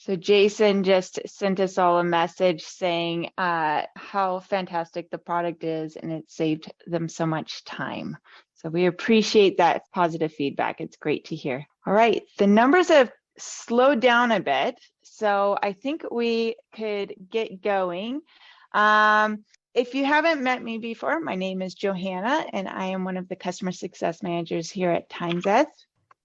So Jason just sent us all a message saying how fantastic the product is and it saved them so much time. So we appreciate that positive feedback. It's great to hear. All right, the numbers have slowed down a bit, so I think we could get going. If you haven't met me before, my name is Johanna and I am one of the customer success managers here at TimeZest.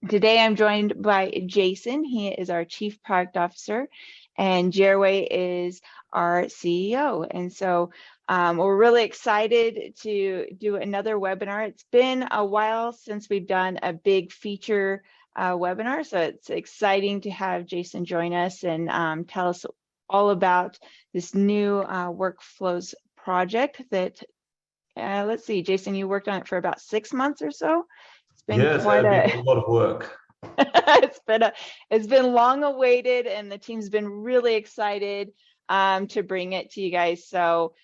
Today, I'm joined by Jason. He is our Chief Product Officer, and Jerway is our CEO. And so we're really excited to do another webinar. It's been a while since we've done a big feature webinar, so it's exciting to have Jason join us and tell us all about this new workflows project that, let's see, Jason, you worked on it for about 6 months or so. It's been a lot of work. It's been long awaited, and the team's been really excited to bring it to you guys. So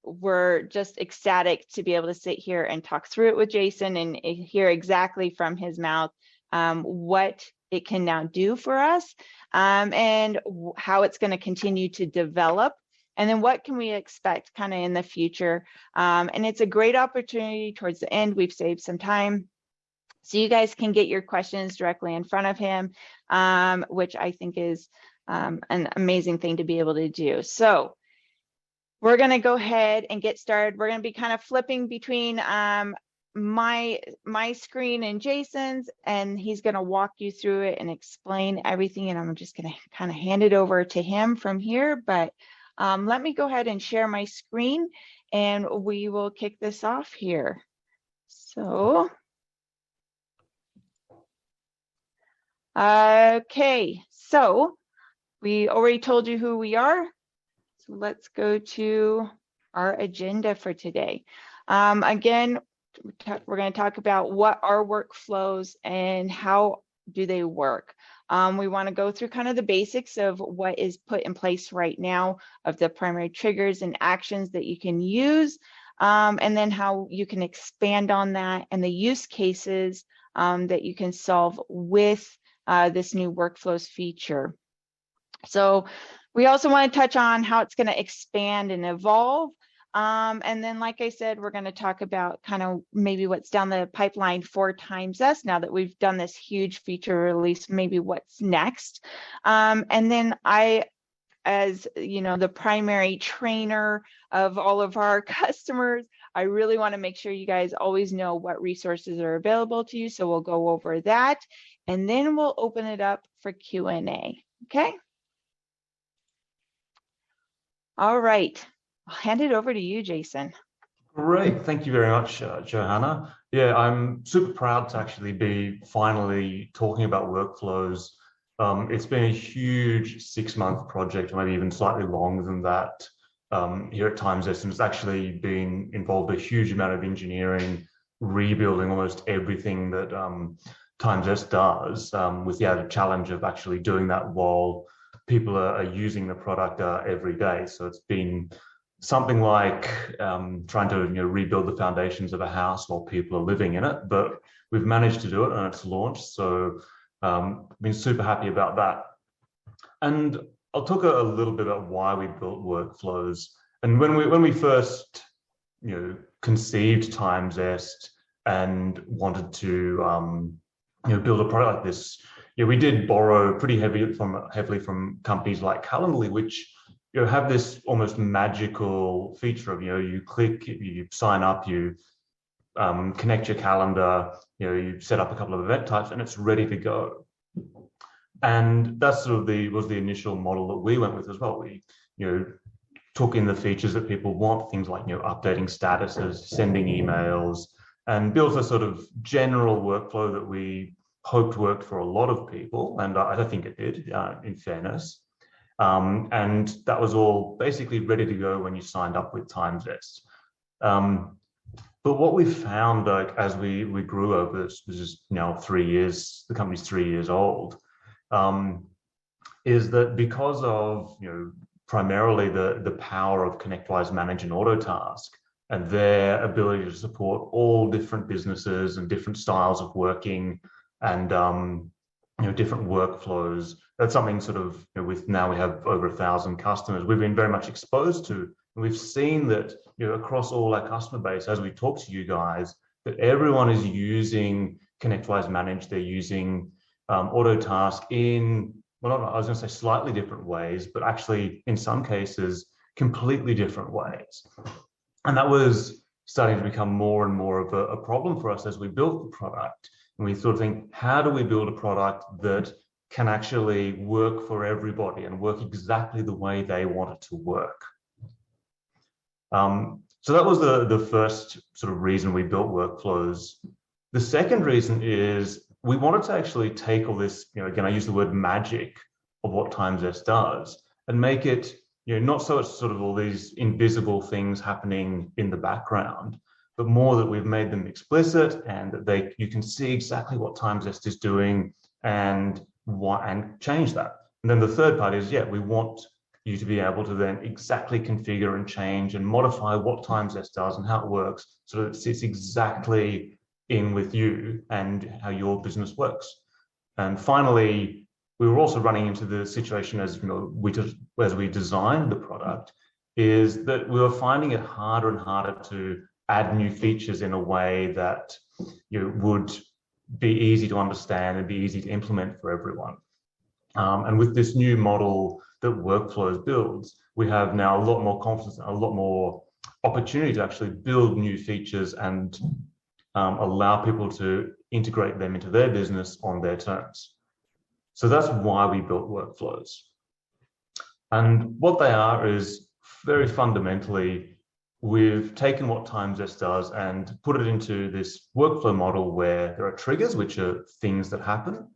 we're just ecstatic to be able to sit here and talk through it with Jason and hear exactly from his mouth what it can now do for us and how it's going to continue to develop. And then what can we expect kind of in the future? And it's a great opportunity towards the end. We've saved some time, so you guys can get your questions directly in front of him, which I think is an amazing thing to be able to do. So we're going to go ahead and get started. We're going to be kind of flipping between my screen and Jason's, and he's going to walk you through it and explain everything. And I'm just going to kind of hand it over to him from here. But let me go ahead and share my screen, and we will kick this off here. So. Okay, so we already told you who we are. So let's go to our agenda for today. Again, we're going to talk about what are workflows and how do they work. We want to go through kind of the basics of what is put in place right now, of the primary triggers and actions that you can use, and then how you can expand on that and the use cases that you can solve with this new workflows feature. So we also want to touch on how it's going to expand and evolve. And then, like I said, we're going to talk about kind of maybe what's down the pipeline for TimeZest now that we've done this huge feature release, maybe what's next. And then as you know, the primary trainer of all of our customers, I really want to make sure you guys always know what resources are available to you. So we'll go over that, and then we'll open it up for Q&A. Okay. All right. I'll hand it over to you, Jason. Great. Thank you very much, Johanna. Yeah, I'm super proud to actually be finally talking about workflows. It's been a huge 6-month project, or maybe even slightly longer than that, here at TimeZest, and it's actually been involved a huge amount of engineering, rebuilding almost everything that TimeZest does, with the added challenge of actually doing that while people are using the product every day. So it's been something like trying to rebuild the foundations of a house while people are living in it, but we've managed to do it and it's launched. So been super happy about that. And I'll talk a little bit about why we built workflows. And when we first conceived TimeZest and wanted to build a product like this, we did borrow pretty heavily from companies like Calendly, which have this almost magical feature of you click, you sign up, you connect your calendar, you set up a couple of event types, and it's ready to go. And that's sort of was the initial model that we went with as well. We took in the features that people want, things like updating statuses, sending emails, and built a sort of general workflow that we hoped worked for a lot of people, and I think it did, in fairness. And that was all basically ready to go when you signed up with TimeZest. But what we found, as we grew over this is now 3 years, the company's 3 years old, is that because of primarily the power of Connectwise Manage and Autotask and their ability to support all different businesses and different styles of working, and different workflows. That's something sort of with now we have over 1,000 customers, we've been very much exposed to. And we've seen that across all our customer base, as we talk to you guys, that everyone is using Connectwise Manage. They're using Autotask in, well, not, I was going to say slightly different ways, but actually in some cases completely different ways. And that was starting to become more and more of a problem for us as we built the product. And we sort of think, how do we build a product that can actually work for everybody and work exactly the way they want it to work? So that was the first sort of reason we built workflows. The second reason is we wanted to actually take all this, again, I use the word magic of what TimeZest does and make it, not so it's sort of all these invisible things happening in the background, but more that we've made them explicit and that you can see exactly what TimeZest is doing and change that. And then the third part is, we want you to be able to then exactly configure and change and modify what TimeZest does and how it works so that it sits exactly in with you and how your business works. And finally, we were also running into the situation as we designed the product, is that we were finding it harder and harder to add new features in a way that would be easy to understand and be easy to implement for everyone. And with this new model that Workflows builds, we have now a lot more confidence, a lot more opportunity to actually build new features and allow people to integrate them into their business on their terms. So that's why we built Workflows. And what they are is very fundamentally, we've taken what TimeZest does and put it into this workflow model where there are triggers, which are things that happen.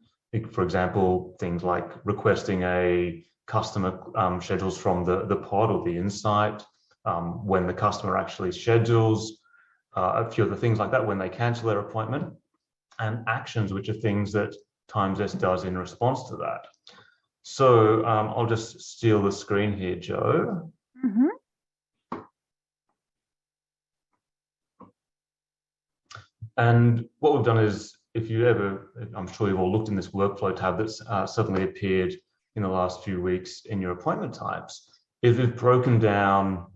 For example, things like requesting a customer schedules from the pod or the insight, when the customer actually schedules, a few other things like that, when they cancel their appointment, and actions, which are things that TimeZest does in response to that. So I'll just steal the screen here, Joe. Mm-hmm. And what we've done is, if you ever, I'm sure you've all looked in this workflow tab that's suddenly appeared in the last few weeks in your appointment types, is we've broken down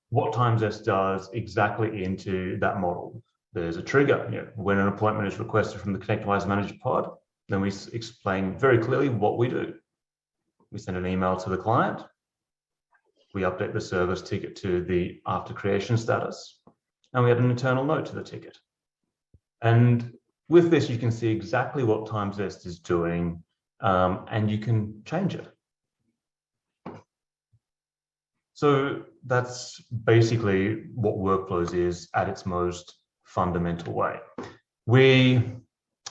what TimeZest does exactly into that model. There's a trigger, when an appointment is requested from the Connectwise Manager pod, then we explain very clearly what we do. We send an email to the client, we update the service ticket to the after creation status, and we add an internal note to the ticket. And with this, you can see exactly what TimeZest is doing, and you can change it. So that's basically what Workflows is at its most fundamental way. When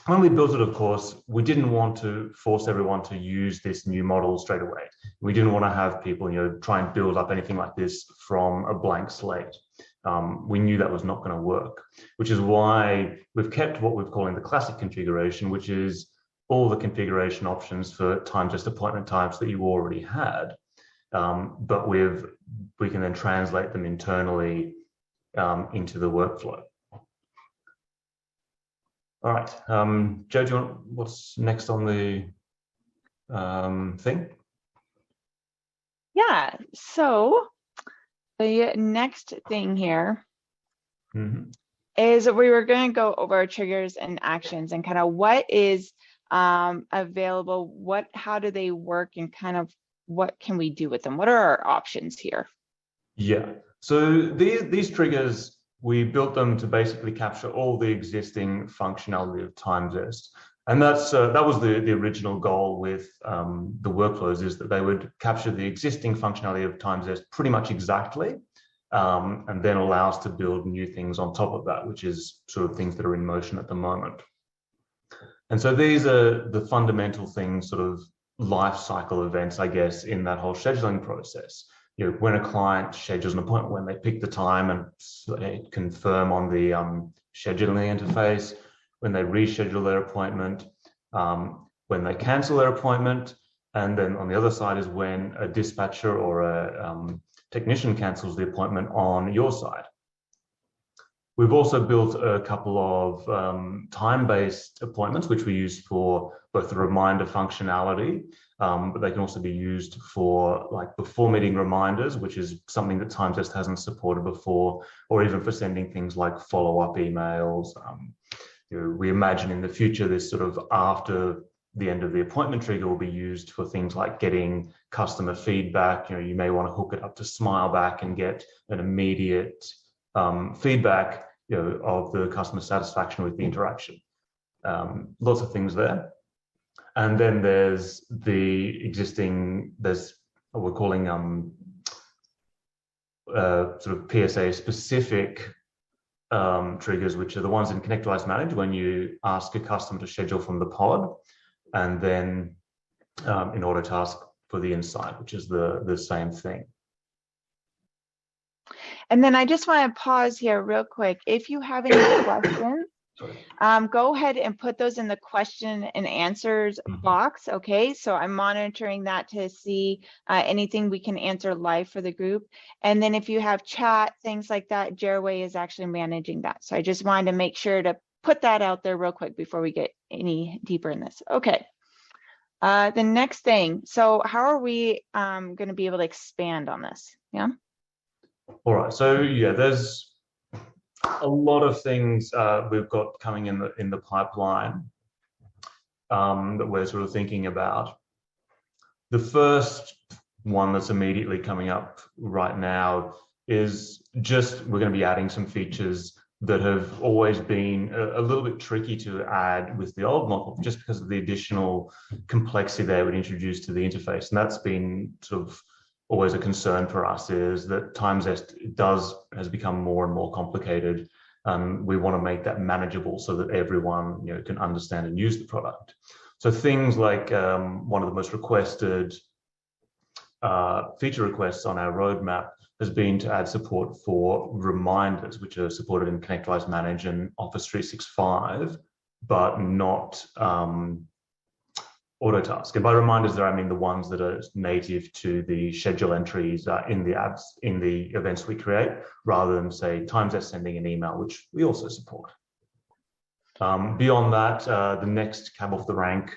we built it, of course, we didn't want to force everyone to use this new model straight away. We didn't want to have people, try and build up anything like this from a blank slate. We knew that was not going to work, which is why we've kept what we're calling the classic configuration, which is all the configuration options for TimeZest appointment types that you already had. But we can then translate them internally into the workflow. All right, Joe, do you want what's next on the thing? Yeah, so the next thing here is we were going to go over triggers and actions and kind of what is available, how do they work, and kind of what can we do with them? What are our options here? Yeah, so these triggers, we built them to basically capture all the existing functionality of TimeZest. And that was the original goal with the workflows, is that they would capture the existing functionality of TimeZest pretty much exactly, and then allow us to build new things on top of that, which is sort of things that are in motion at the moment. And so these are the fundamental things, sort of life cycle events, I guess, in that whole scheduling process. When a client schedules an appointment, when they pick the time and confirm on the scheduling interface, when they reschedule their appointment, when they cancel their appointment, and then on the other side is when a dispatcher or a technician cancels the appointment on your side. We've also built a couple of time-based appointments, which we use for both the reminder functionality, but they can also be used for like before meeting reminders, which is something that TimeZest hasn't supported before, or even for sending things like follow-up emails. We imagine in the future this sort of after the end of the appointment trigger will be used for things like getting customer feedback. You may want to hook it up to Smileback and get an immediate feedback, of the customer satisfaction with the interaction. Lots of things there. And then there's the existing, there's what we're calling sort of PSA specific triggers, which are the ones in Connectwise Manage when you ask a customer to schedule from the pod, and then in order to ask for the insight, which is the same thing. And then I just want to pause here real quick. If you have any questions, go ahead and put those in the question and answers box. Okay, so I'm monitoring that to see anything we can answer live for the group. And then if you have chat, things like that, Jerway is actually managing that. So I just wanted to make sure to put that out there real quick before we get any deeper in this. Okay. The next thing, so how are we going to be able to expand on this? Yeah. All right, so yeah, there's a lot of things we've got coming in the pipeline that we're sort of thinking about. The first one that's immediately coming up right now is just we're going to be adding some features that have always been a little bit tricky to add with the old model, just because of the additional complexity they would introduce to the interface. And that's been sort of always a concern for us, is that TimeZest has become more and more complicated. We want to make that manageable so that everyone can understand and use the product. So things like one of the most requested feature requests on our roadmap has been to add support for reminders, which are supported in Connectwise Manage and Office 365, but not Autotask. And by reminders there, I mean the ones that are native to the schedule entries in the events we create, rather than say TimeZest sending an email, which we also support. Beyond that, the next cab off the rank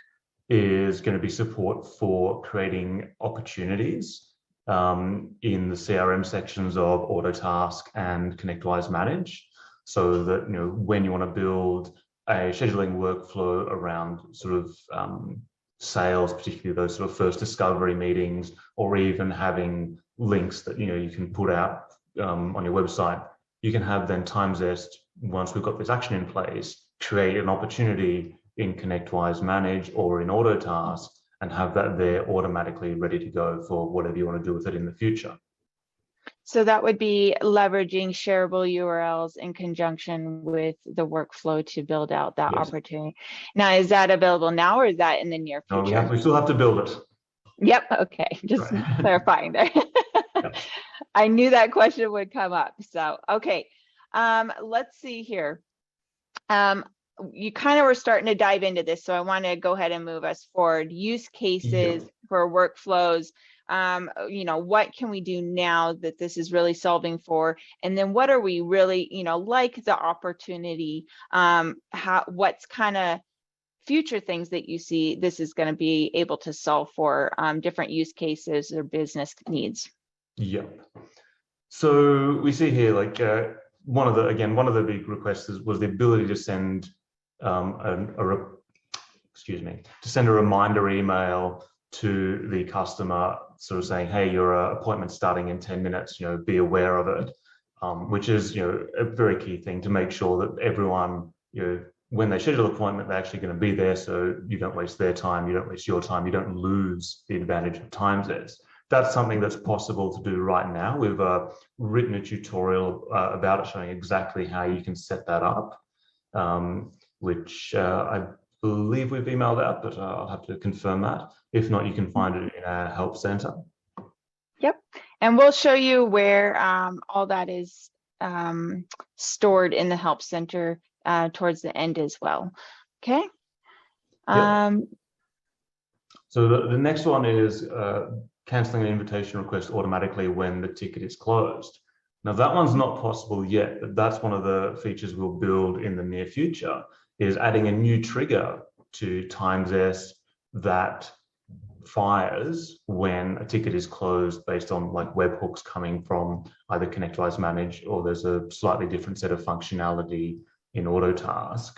is going to be support for creating opportunities in the CRM sections of Autotask and Connectwise Manage, so that when you want to build a scheduling workflow around sort of sales, particularly those sort of first discovery meetings, or even having links that you can put out on your website, you can have then TimeZest, once we've got this action in place, create an opportunity in Connectwise Manage or in Autotask and have that there automatically ready to go for whatever you want to do with it in the future. So that would be leveraging shareable URLs in conjunction with the workflow to build out that opportunity. Now, is that available now, or is that in the near future? No, we still have to build it. Yep. Okay. Just clarifying there. Yep. I knew that question would come up. So, okay. Let's see here. You kind of were starting to dive into this, so I want to go ahead and move us forward. Use cases for workflows. What can we do now that this is really solving for? And then what are we really, like the opportunity, what's kind of future things that you see this is going to be able to solve for different use cases or business needs? Yep. So we see here, like one of the big requests was the ability to send to send a reminder email to the customer, sort of saying, hey, your appointment's starting in 10 minutes, be aware of it, which is, a very key thing to make sure that everyone, when they schedule an appointment, they're actually going to be there, so you don't waste their time, you don't waste your time, you don't lose the advantage of TimeZest. That's something that's possible to do right now. We've written a tutorial about it, showing exactly how you can set that up, which I believe we've emailed out, but I'll have to confirm that. If not, you can find it in our help center. Yep. And we'll show you where all that is stored in the help center towards the end as well. Okay. Yep. So the next one is canceling an invitation request automatically when the ticket is closed. Now that one's not possible yet, but that's one of the features we'll build in the near future, is adding a new trigger to TimeZest that fires when a ticket is closed based on like webhooks coming from either Connectwise Manage, or there's a slightly different set of functionality in Autotask.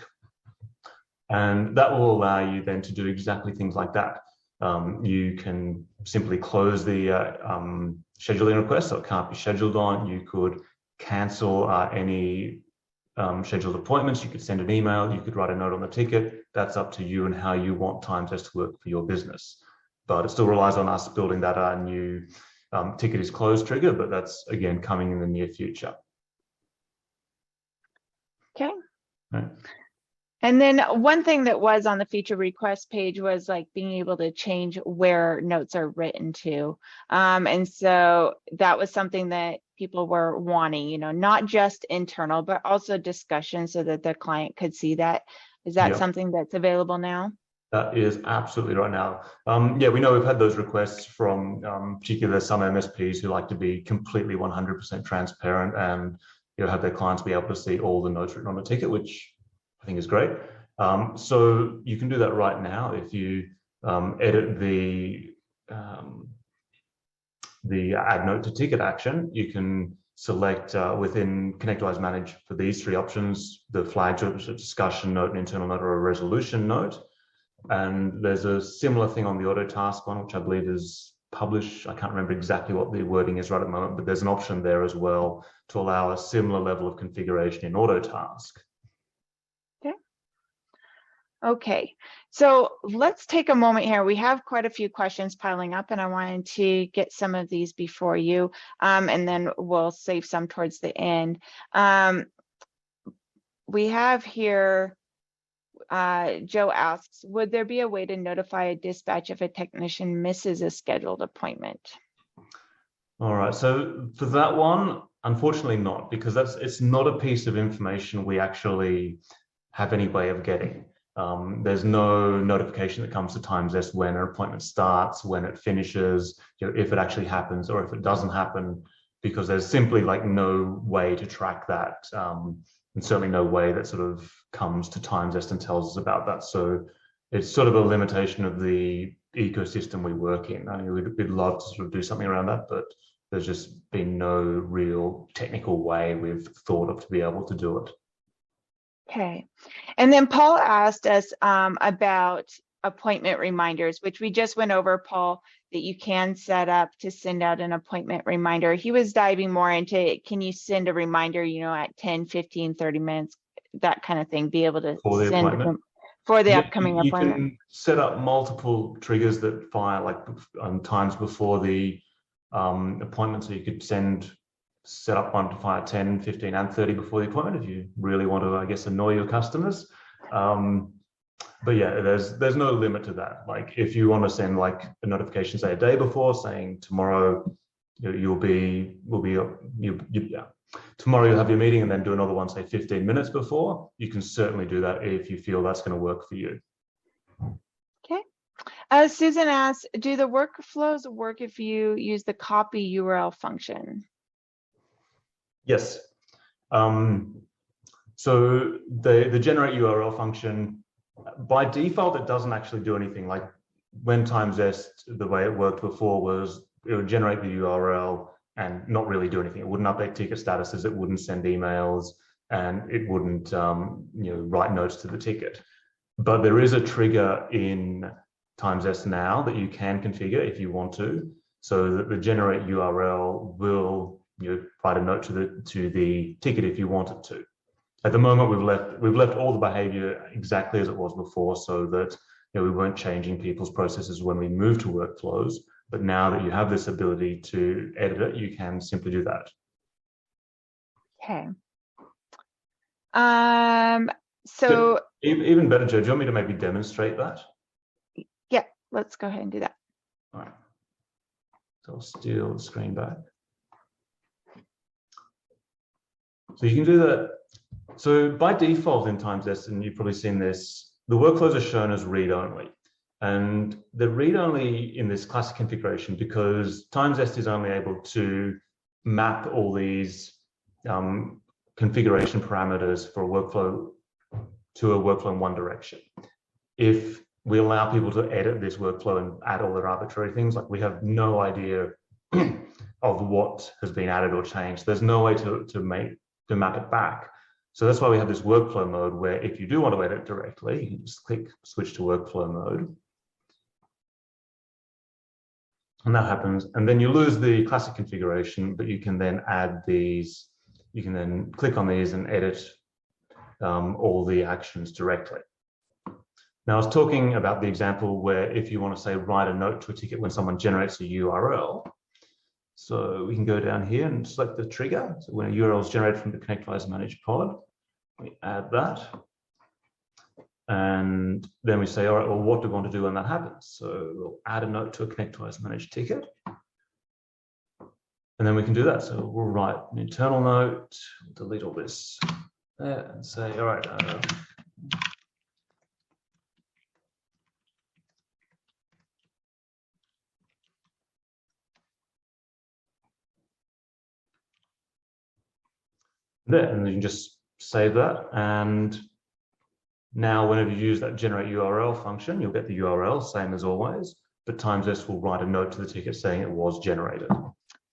And that will allow you then to do exactly things like that. You can simply close the scheduling request, so it can't be scheduled on. You could cancel any scheduled appointments. You could send an email. You could write a note on the ticket. That's up to you and how you want TimeZest to work for your business. But it still relies on us building that new ticket is closed trigger, but that's, again, coming in the near future. Okay. Right. And then one thing that was on the feature request page was like being able to change where notes are written to. And so that was something that people were wanting, you know, not just internal, but also discussion so that the client could see that. Is that something that's available now? That is absolutely right now. Yeah, we know we've had those requests from particularly some MSPs who like to be completely 100% transparent and, you know, have their clients be able to see all the notes written on the ticket, which I think is great. So you can do that right now if you edit the add note to ticket action. You can select within Connectwise Manage for these three options, the flag, a discussion note, an internal note, or a resolution note. And there's a similar thing on the Autotask one, which I believe is published. I can't remember exactly what the wording is right at the moment, but there's an option there as well to allow a similar level of configuration in Autotask. Okay, so let's take a moment here. We have quite a few questions piling up, and I wanted to get some of these before you, and then we'll save some towards the end. We have here, Joe asks, would there be a way to notify a dispatch if a technician misses a scheduled appointment? All right, so for that one, unfortunately not, because it's not a piece of information we actually have any way of getting. There's no notification that comes to TimeZest when an appointment starts, when it finishes, you know, if it actually happens or if it doesn't happen, because there's simply like no way to track that, and certainly no way that sort of comes to TimeZest and tells us about that. So it's sort of a limitation of the ecosystem we work in. I mean, we'd love to sort of do something around that, but there's just been no real technical way we've thought of to be able to do it. Okay, and then Paul asked us about appointment reminders, which we just went over, Paul, that you can set up to send out an appointment reminder. He was diving more into, can you send a reminder, you know, at 10, 15, 30 minutes, that kind of thing, be able to send for the upcoming appointment. You can set up multiple triggers that fire like times before the appointment, so you could set up one to fire 10, 15, and 30 before the appointment if you really want to, I guess, annoy your customers. But yeah, there's no limit to that. Like if you want to send like a notification, say a day before, saying tomorrow tomorrow you'll have your meeting, and then do another one, say 15 minutes before, you can certainly do that if you feel that's going to work for you. Okay. Susan asks, do the workflows work if you use the copy URL function? Yes. So the generate URL function, by default, it doesn't actually do anything. Like when TimeZest, the way it worked before was it would generate the URL and not really do anything. It wouldn't update ticket statuses, it wouldn't send emails, and it wouldn't write notes to the ticket. But there is a trigger in TimeZest now that you can configure if you want to, so that the generate URL will write a note to the ticket if you want it to. At the moment, we've left all the behavior exactly as it was before, so that we weren't changing people's processes when we moved to workflows. But now that you have this ability to edit it, you can simply do that. Okay. So even better, Joe, do you want me to maybe demonstrate that? Yeah, let's go ahead and do that. All right. So I'll steal the screen back. So you can do that. So by default in TimeZest, and you've probably seen this, the workflows are shown as read-only. And they're read-only in this classic configuration because TimeZest is only able to map all these configuration parameters for a workflow to a workflow in one direction. If we allow people to edit this workflow and add all their arbitrary things, like we have no idea of what has been added or changed. There's no way to map it back. So that's why we have this workflow mode where if you do want to edit directly, you can just click switch to workflow mode. And that happens. And then you lose the classic configuration, but you can then add these, you can then click on these and edit all the actions directly. Now, I was talking about the example where if you want to say write a note to a ticket when someone generates a URL. So we can go down here and select the trigger. So when a URL is generated from the Connectwise managed pod, we add that. And then we say, all right, well, what do we want to do when that happens? So we'll add a note to a Connectwise managed ticket. And then we can do that. So we'll write an internal note, delete all this there and say, all right, there, and then you can just save that. And now whenever you use that generate URL function, you'll get the URL, same as always, but TimeZest will write a note to the ticket saying it was generated.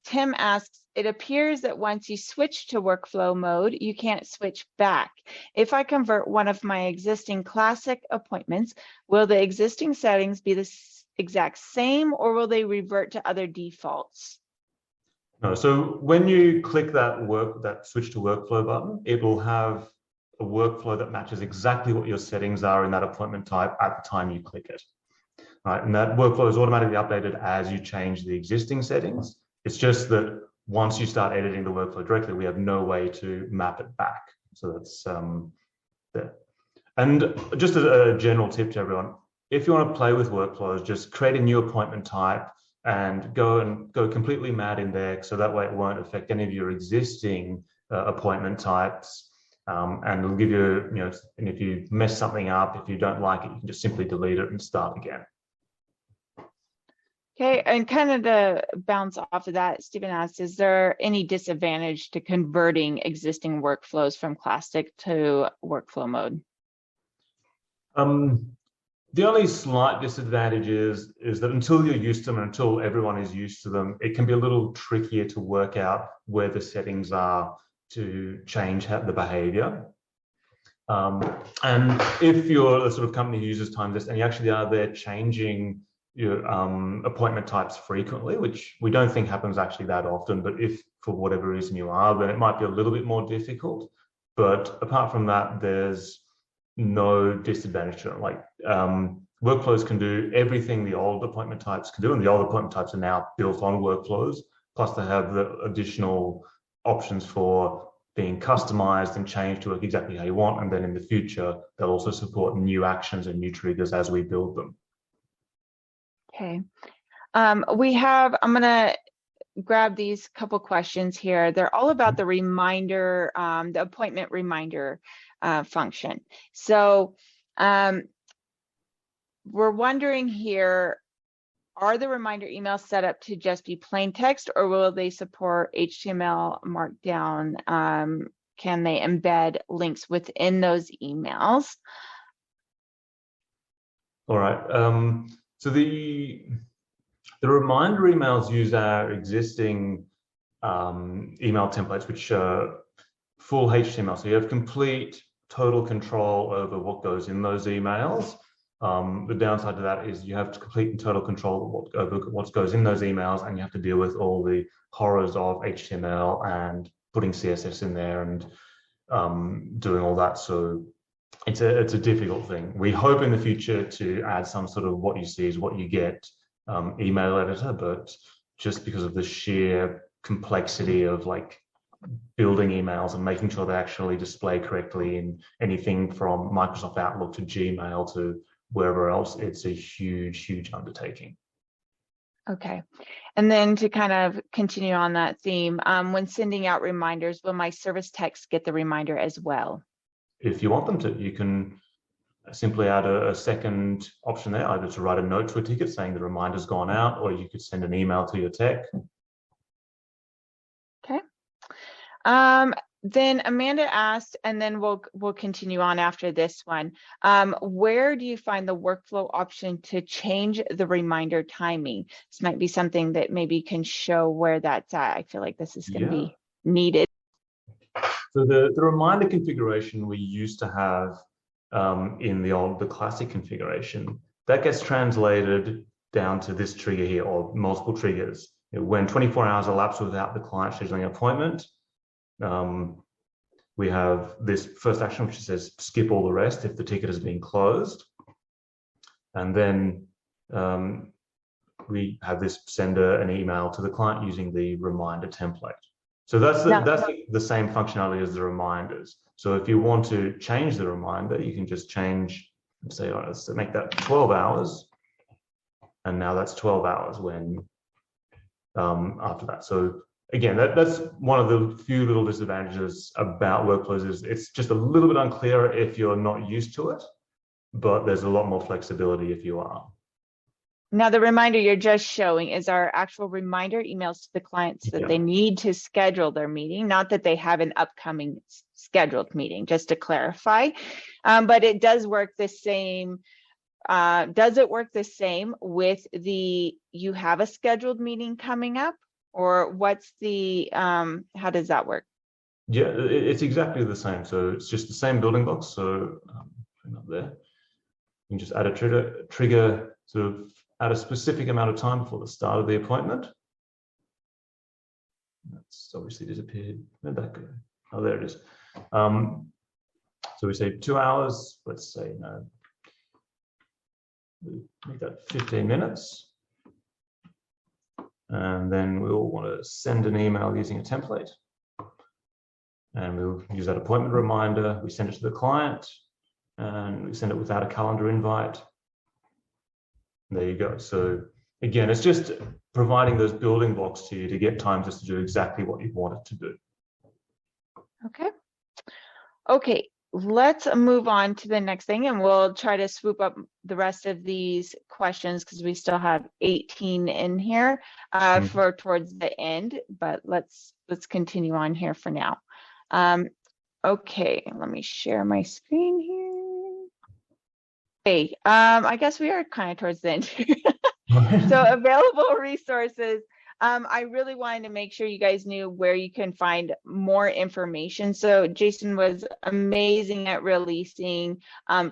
Tim asks, it appears that once you switch to workflow mode, you can't switch back. If I convert one of my existing classic appointments, will the existing settings be the exact same or will they revert to other defaults? No, so when you click that switch to workflow button, it will have a workflow that matches exactly what your settings are in that appointment type at the time you click it. Right, and that workflow is automatically updated as you change the existing settings. It's just that once you start editing the workflow directly, we have no way to map it back. So that's there. And just as a general tip to everyone, if you want to play with workflows, just create a new appointment type and go completely mad in there, so that way it won't affect any of your existing appointment types. And it'll give you, and if you mess something up, if you don't like it, you can just simply delete it and start again. Okay, and kind of to bounce off of that, Stephen asked, is there any disadvantage to converting existing workflows from Clastic to workflow mode? The only slight disadvantage is that until you're used to them, and until everyone is used to them, it can be a little trickier to work out where the settings are to change the behavior. And if you're the sort of company who uses TimeZest and you actually are there changing your appointment types frequently, which we don't think happens actually that often, but if for whatever reason you are, then it might be a little bit more difficult. But apart from that, there's no disadvantage to it. Like workflows can do everything the old appointment types can do, and the old appointment types are now built on workflows. Plus, they have the additional options for being customized and changed to work exactly how you want. And then in the future, they'll also support new actions and new triggers as we build them. Okay, I'm gonna grab these couple questions here. They're all about the reminder, the appointment reminder function. So we're wondering here, are the reminder emails set up to just be plain text, or will they support HTML markdown? Can they embed links within those emails? All right. So the reminder emails use our existing email templates, which are full HTML. So you have complete total control over what goes in those emails. The downside to that is you have complete and total control over what goes in those emails, and you have to deal with all the horrors of HTML and putting CSS in there and doing all that. So it's a difficult thing. We hope in the future to add some sort of what you see is what you get email editor, but just because of the sheer complexity of like building emails and making sure they actually display correctly in anything from Microsoft Outlook to Gmail to wherever else, it's a huge undertaking. Okay, and then to kind of continue on that theme, when sending out reminders, will my service text get the reminder as well? If you want them to, you can simply add a second option there, either to write a note to a ticket saying the reminder's gone out, or you could send an email to your tech. Okay. Then Amanda asked, and then we'll continue on after this one. Where do you find the workflow option to change the reminder timing? This might be something that maybe can show where that's at. I feel like this is going to be needed. So the reminder configuration we used to have in the Clastic configuration, that gets translated down to this trigger here, or multiple triggers. When 24 hours elapse without the client scheduling an appointment, we have this first action which says skip all the rest if the ticket has been closed. And then we have this send an email to the client using the reminder template. So that's the same functionality as the reminders. So if you want to change the reminder, you can just change, say, all right, let's make that 12 hours. And now that's 12 hours when after that. So again, that's one of the few little disadvantages about workflows is it's just a little bit unclear if you're not used to it, but there's a lot more flexibility if you are. Now, the reminder you're just showing is our actual reminder emails to the clients that they need to schedule their meeting, not that they have an upcoming scheduled meeting, just to clarify. But it does work the same. Does it work the same with you have a scheduled meeting coming up, or what's the, how does that work? Yeah, it's exactly the same. So it's just the same building blocks. So up there, you can just add a trigger sort of at a specific amount of time before the start of the appointment. That's obviously disappeared. Where'd that go? Oh, there it is. So we say 2 hours. Let's say no. Make that 15 minutes. And then we'll want to send an email using a template. And we'll use that appointment reminder. We send it to the client and we send it without a calendar invite. There you go. So again, it's just providing those building blocks to you to get TimeZest to do exactly what you want it to do. Okay, let's move on to the next thing, and we'll try to swoop up the rest of these questions because we still have 18 in here for towards the end, but let's continue on here for now. Okay, let me share my screen here. Okay, I guess we are kind of towards the end here. So available resources. I really wanted to make sure you guys knew where you can find more information. So Jason was amazing at releasing 9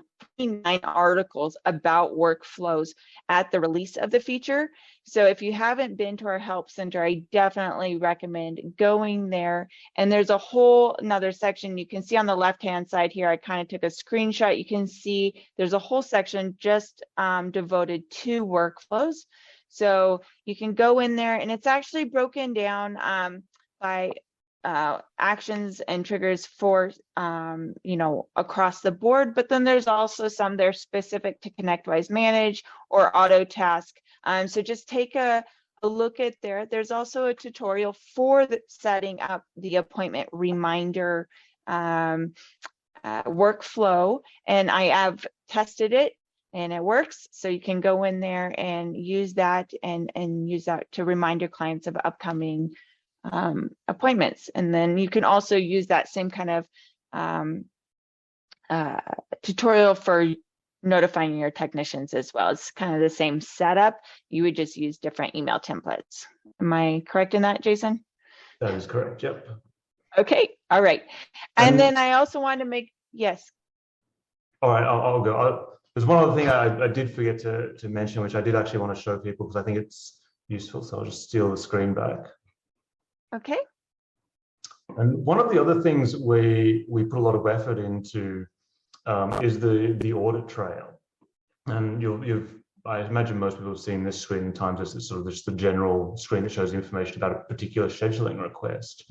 articles about workflows at the release of the feature. So if you haven't been to our help center, I definitely recommend going there. And there's a whole another section you can see on the left-hand side here. I kind of took a screenshot. You can see there's a whole section just devoted to workflows. So you can go in there, and it's actually broken down by actions and triggers for, you know, across the board. But then there's also some that are specific to Connectwise Manage or Auto Task. So just take a look at there. There's also a tutorial for setting up the appointment reminder workflow, and I have tested it. And it works, so you can go in there and use that and use that to remind your clients of upcoming appointments. And then you can also use that same kind of tutorial for notifying your technicians as well. It's kind of the same setup. You would just use different email templates. Am I correct in that, Jason? That is correct, yep. Okay, all right. And then I also want to make, yes. All right, I'll go. There's one other thing I did forget to mention, which I did actually want to show people because I think it's useful. So I'll just steal the screen back. Okay. And one of the other things we put a lot of effort into is the audit trail. And I imagine most people have seen this screen in TimeZest. It's sort of just the general screen that shows information about a particular scheduling request.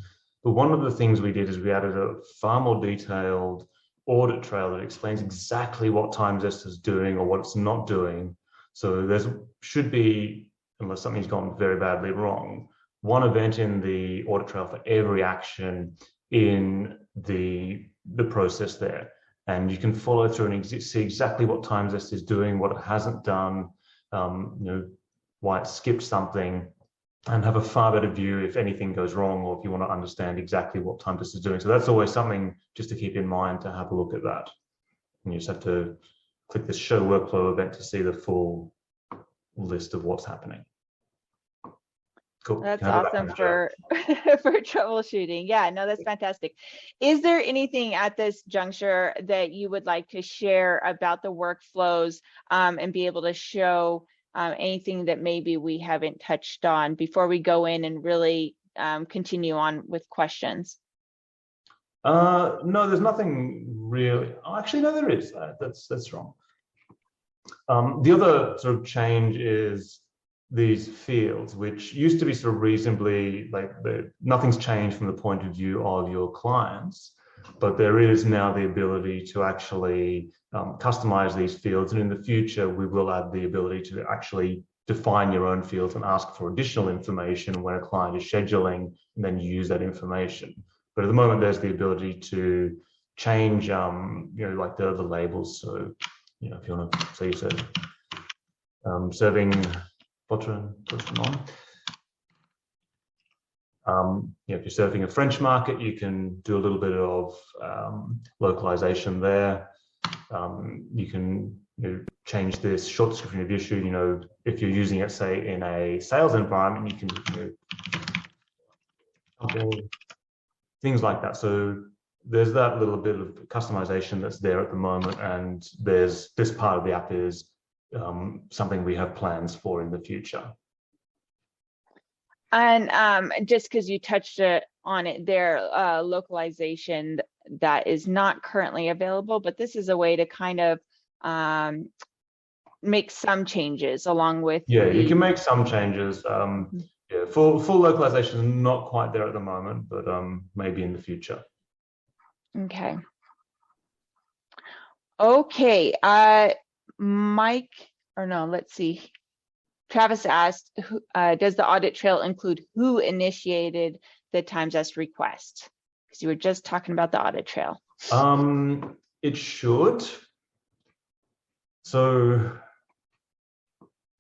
But one of the things we did is we added a far more detailed audit trail that explains exactly what TimeZest is doing or what it's not doing. So there should be, unless something's gone very badly wrong, one event in the audit trail for every action in the process there. And you can follow through and see exactly what TimeZest is doing, what it hasn't done, you know, why it skipped something. and have a far better view if anything goes wrong or if you want to understand exactly what TimeZest is doing. So that's always something just to keep in mind, to have a look at that. And you just have to click this show workflow event to see the full list of what's happening. Cool. That's awesome for for troubleshooting. Yeah, no, that's fantastic. Is there anything at this juncture that you would like to share about the workflows and be able to show anything that maybe we haven't touched on before we go in and really continue on with questions? No, there's nothing really. Oh, actually, no, there is. That's wrong. The other sort of change is these fields, which used to be sort of reasonably nothing's changed from the point of view of your clients, but there is now the ability to actually customize these fields. And in the future, we will add the ability to actually define your own fields and ask for additional information when a client is scheduling, and then use that information. But at the moment, there's the ability to change, like the labels. So, if you want to say you said serving if you're serving a French market, you can do a little bit of localization there. You can change this short description of issue. If you're using it, say, in a sales environment, you can things like that. So there's that little bit of customization that's there at the moment, and there's this part of the app is something we have plans for in the future. And just because you touched on it there, localization that is not currently available, but this is a way to kind of make some changes along with. Yeah, you can make some changes. Yeah, full localization is not quite there at the moment, but maybe in the future. Okay. Okay. Mike, or no, let's see. Travis asked, does the audit trail include who initiated the TimeZest request? Because you were just talking about the audit trail. It should. So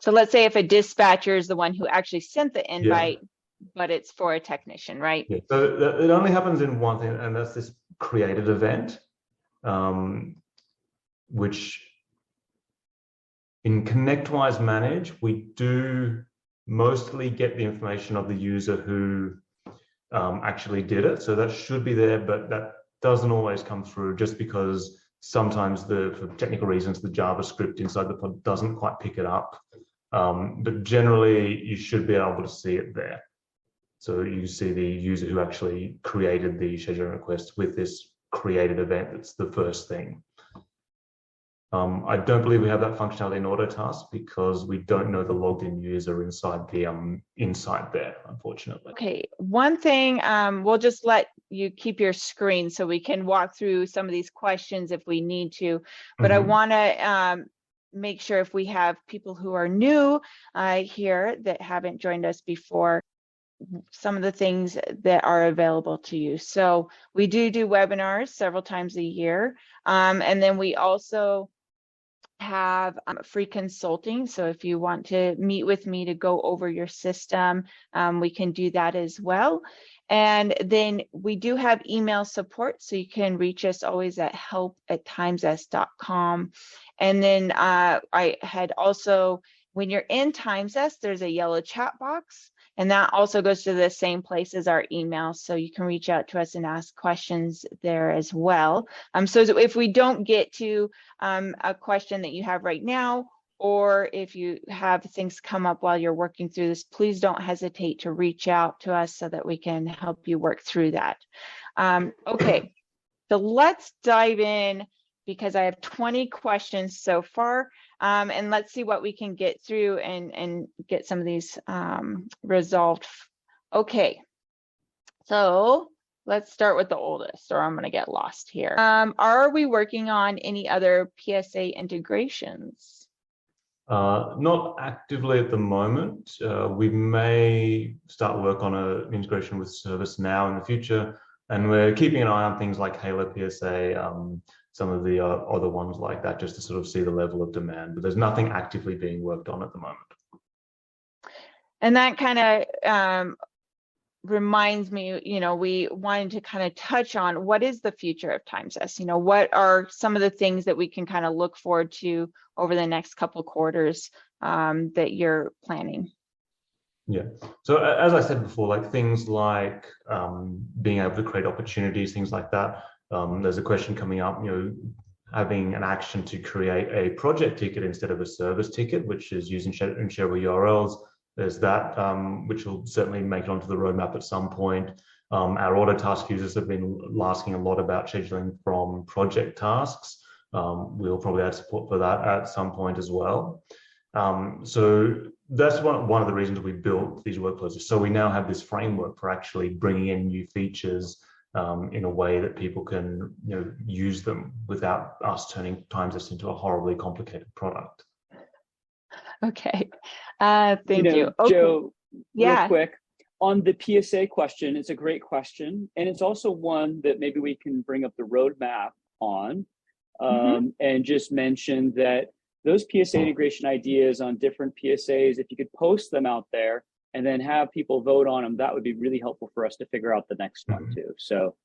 let's say if a dispatcher is the one who actually sent the invite, but it's for a technician, right? Yeah. So it only happens in one thing, and that's this created event, which in Connectwise Manage, we do mostly get the information of the user who actually did it. So that should be there, but that doesn't always come through, just because sometimes for technical reasons, the JavaScript inside the pod doesn't quite pick it up. But generally, you should be able to see it there. So you see the user who actually created the scheduling request with this created event. That's the first thing. I don't believe we have that functionality in Autotask because we don't know the logged in user inside the inside there, unfortunately. Okay, one thing, we'll just let you keep your screen so we can walk through some of these questions if we need to, but I want to make sure if we have people who are new here that haven't joined us before, some of the things that are available to you. So we do webinars several times a year, and then we also have free consulting. So if you want to meet with me to go over your system, we can do that as well. And then we do have email support, so you can reach us always at help@timezest.com. And then I had also, when you're in TimeZest, there's a yellow chat box, and that also goes to the same place as our email, so you can reach out to us and ask questions there as well. So if we don't get to a question that you have right now, or if you have things come up while you're working through this, please don't hesitate to reach out to us so that we can help you work through that. Okay, so let's dive in, because I have 20 questions so far, and let's see what we can get through and get some of these resolved. Okay, so let's start with the oldest, or I'm going to get lost here. Are we working on any other PSA integrations? Not actively at the moment. We may start work on an integration with ServiceNow in the future, and we're keeping an eye on things like Halo PSA, some of the other ones like that, just to sort of see the level of demand, but there's nothing actively being worked on at the moment. And that kind of reminds me, we wanted to kind of touch on what is the future of TimeZest. What are some of the things that we can kind of look forward to over the next couple quarters that you're planning? Yeah. So as I said before, like things like being able to create opportunities, things like that. There's a question coming up, having an action to create a project ticket instead of a service ticket, which is using shareable URLs. There's that, which will certainly make it onto the roadmap at some point. Our auto task users have been asking a lot about scheduling from project tasks. We'll probably add support for that at some point as well. So that's one of the reasons we built these workflows. So we now have this framework for actually bringing in new features in a way that people can use them without us turning TimeZest into a horribly complicated product. Okay, thank you. Okay. Joe, yeah. Real quick, on the PSA question, it's a great question. And it's also one that maybe we can bring up the roadmap on and just mention that those PSA integration ideas on different PSAs, if you could post them out there and then have people vote on them, that would be really helpful for us to figure out the next one too. So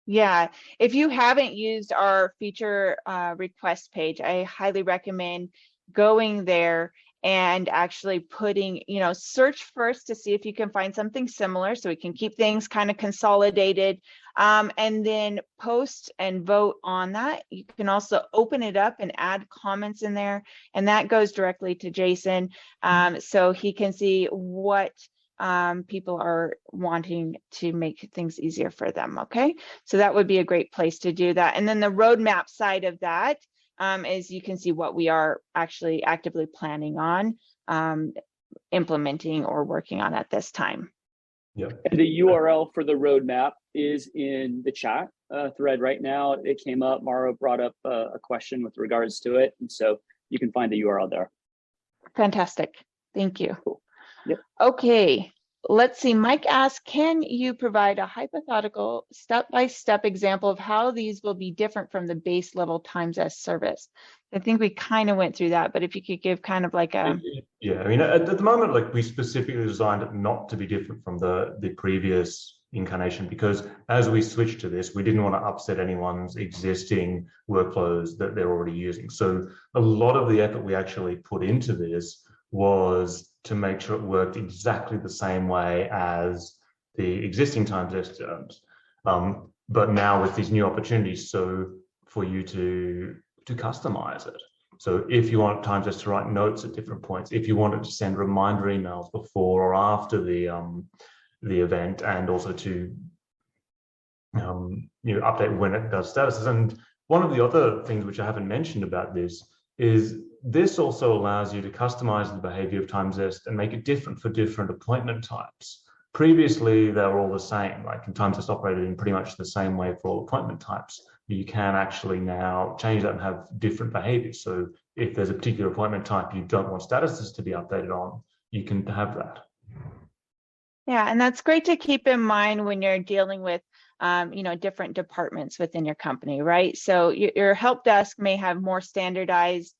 yeah, if you haven't used our feature request page, I highly recommend going there and actually putting, search first to see if you can find something similar so we can keep things kind of consolidated, and then post and vote on that. You can also open it up and add comments in there, and that goes directly to Jason, so he can see what people are wanting to make things easier for them. Okay, so that would be a great place to do that. And then the roadmap side of that is you can see what we are actually actively planning on implementing or working on at this time. Yeah. And the URL for the roadmap is in the chat thread right now. It came up. Mara brought up a question with regards to it, and so you can find the URL there. Fantastic. Thank you. Cool. Yep. Okay. Let's see. Mike asked, can you provide a hypothetical step-by-step example of how these will be different from the base level TimeZest service? I think we kind of went through that, but if you could give kind of like a... Yeah, I mean, at the moment, like we specifically designed it not to be different from the previous incarnation, because as we switched to this, we didn't want to upset anyone's existing workflows that they're already using. So a lot of the effort we actually put into this was to make sure it worked exactly the same way as the existing TimeZest terms, but now with these new opportunities, so for you to customize it. So if you want TimeZest to write notes at different points, if you wanted to send reminder emails before or after the event, and also to update when it does statuses. And one of the other things which I haven't mentioned about this is this also allows you to customize the behavior of TimeZest and make it different for different appointment types. Previously, they were all the same, like TimeZest operated in pretty much the same way for all appointment types. You can actually now change that and have different behaviors. So if there's a particular appointment type you don't want statuses to be updated on, you can have that. Yeah, and that's great to keep in mind when you're dealing with different departments within your company, right? So your help desk may have more standardized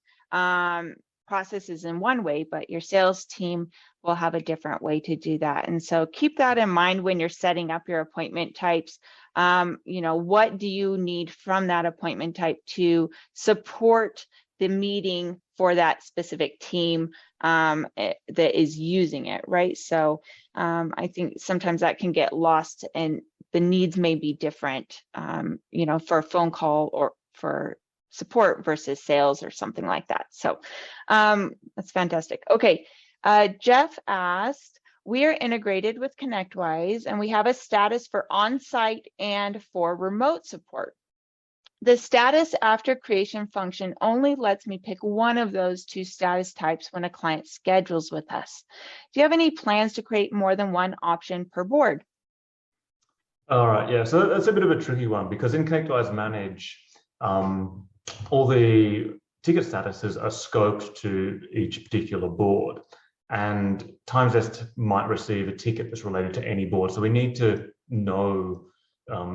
processes in one way, but your sales team will have a different way to do that. And so keep that in mind when you're setting up your appointment types. What do you need from that appointment type to support the meeting for that specific team that is using it, right? So I think sometimes that can get lost, and the needs may be different, for a phone call or for support versus sales or something like that. So that's fantastic. Okay, Jeff asked, we are integrated with Connectwise and we have a status for on-site and for remote support. The status after creation function only lets me pick one of those two status types when a client schedules with us. Do you have any plans to create more than one option per board? All right, yeah, so that's a bit of a tricky one, because in Connectwise Manage, all the ticket statuses are scoped to each particular board, and TimeZest might receive a ticket that's related to any board. So we need to know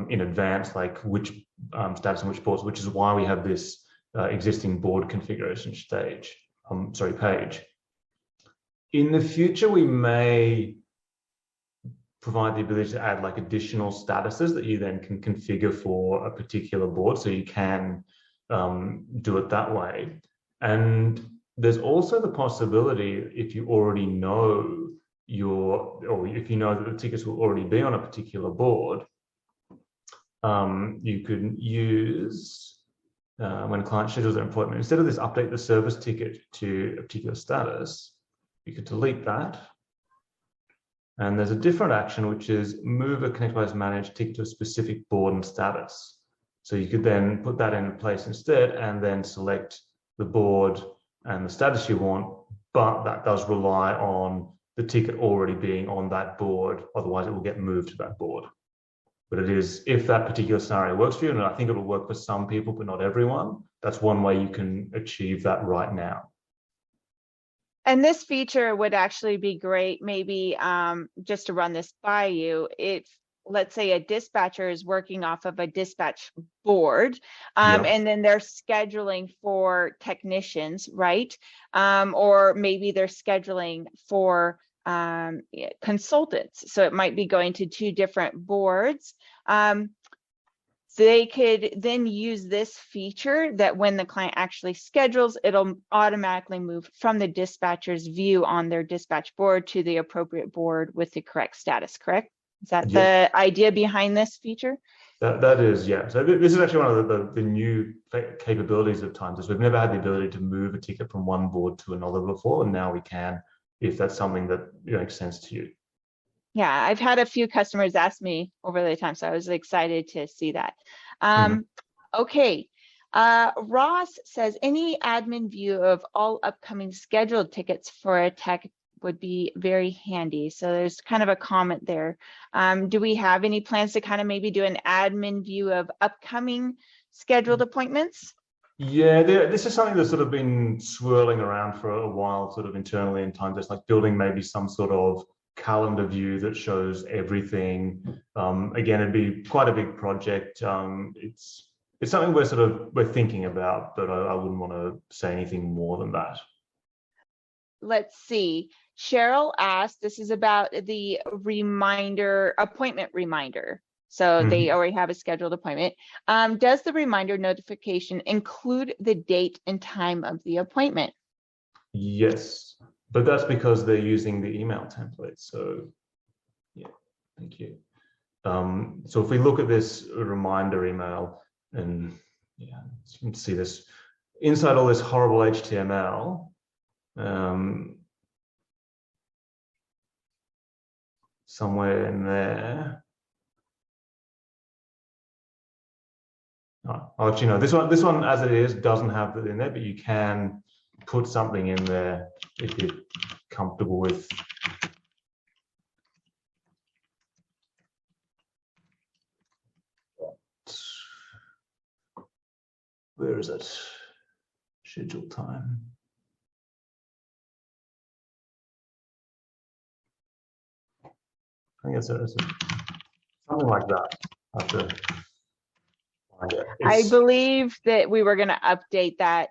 in advance, like which status and which boards, which is why we have this existing board configuration page. In the future, we may provide the ability to add like additional statuses that you then can configure for a particular board, so you can do it that way. And there's also the possibility, if you already know or if you know that the tickets will already be on a particular board, you could use, when a client schedules their appointment, instead of this update the service ticket to a particular status, you could delete that. And there's a different action, which is move a Connectwise managed ticket to a specific board and status. So you could then put that in place instead and then select the board and the status you want, but that does rely on the ticket already being on that board. Otherwise, it will get moved to that board. But it is, if that particular scenario works for you, and I think it will work for some people, but not everyone, that's one way you can achieve that right now. And this feature would actually be great, maybe just to run this by you, if let's say a dispatcher is working off of a dispatch board, and then they're scheduling for technicians, right? Or maybe they're scheduling for consultants. So it might be going to two different boards. They could then use this feature that when the client actually schedules, it'll automatically move from the dispatcher's view on their dispatch board to the appropriate board with the correct status, correct? Is that the idea behind this feature? That is, yeah. So this is actually one of the new capabilities of TimeZest. We've never had the ability to move a ticket from one board to another before, and now we can, if that's something that makes sense to you. Yeah, I've had a few customers ask me over the time, so I was excited to see that. Okay, Ross says, any admin view of all upcoming scheduled tickets for a tech would be very handy. So there's kind of a comment there. Do we have any plans to kind of maybe do an admin view of upcoming scheduled appointments? Yeah, this is something that's sort of been swirling around for a while, sort of internally in TimeZest, like building maybe some sort of calendar view that shows everything. Again, it'd be quite a big project. It's something we're thinking about, but I wouldn't want to say anything more than that. Let's see. Cheryl asked, this is about the appointment reminder. So they already have a scheduled appointment. Does the reminder notification include the date and time of the appointment? Yes, but that's because they're using the email template. So yeah, thank you. So if we look at this reminder email, and yeah, you can see this inside all this horrible HTML. Somewhere in there. Oh, actually, no. This one as it is doesn't have it in there, but you can put something in there if you're comfortable with. Where is it? Schedule time. I think it's something like that. I have to find it. I believe that we were going to update that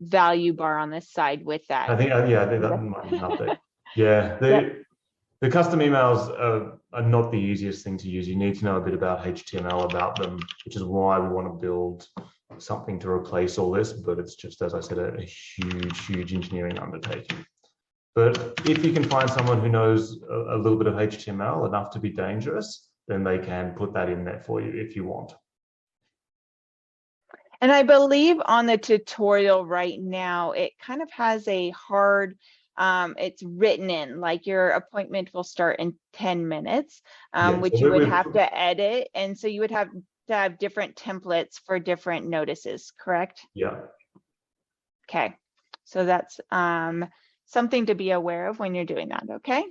value bar on this side with that. I think that might be an update. Yeah, the custom emails are not the easiest thing to use. You need to know a bit about HTML about them, which is why we want to build something to replace all this. But it's just, as I said, a huge engineering undertaking. But if you can find someone who knows a little bit of HTML enough to be dangerous, then they can put that in there for you if you want. And I believe on the tutorial right now, it kind of has a hard, it's written in, like your appointment will start in 10 minutes, which you would have to edit. And so you would have to have different templates for different notices, correct? Yeah. Okay, so that's something to be aware of when you're doing that, okay?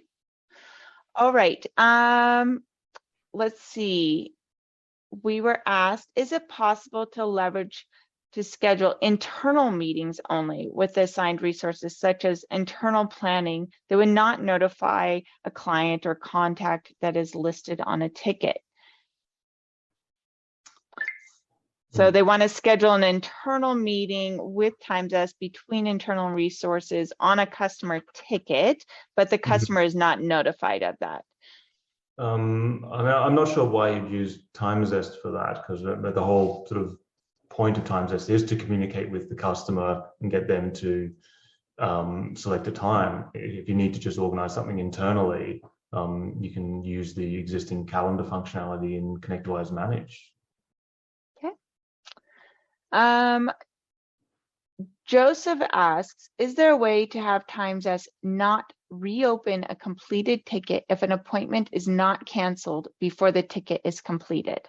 All right, let's see. We were asked, is it possible to leverage to schedule internal meetings only with assigned resources, such as internal planning that would not notify a client or contact that is listed on a ticket? So they want to schedule an internal meeting with TimeZest between internal resources on a customer ticket, but the customer is not notified of that. I mean, I'm not sure why you'd use TimeZest for that, because the whole sort of point of TimeZest is to communicate with the customer and get them to select a time. If you need to just organize something internally, you can use the existing calendar functionality in Connectwise Manage. Okay. Joseph asks, is there a way to have TimeZest not reopen a completed ticket if an appointment is not canceled before the ticket is completed?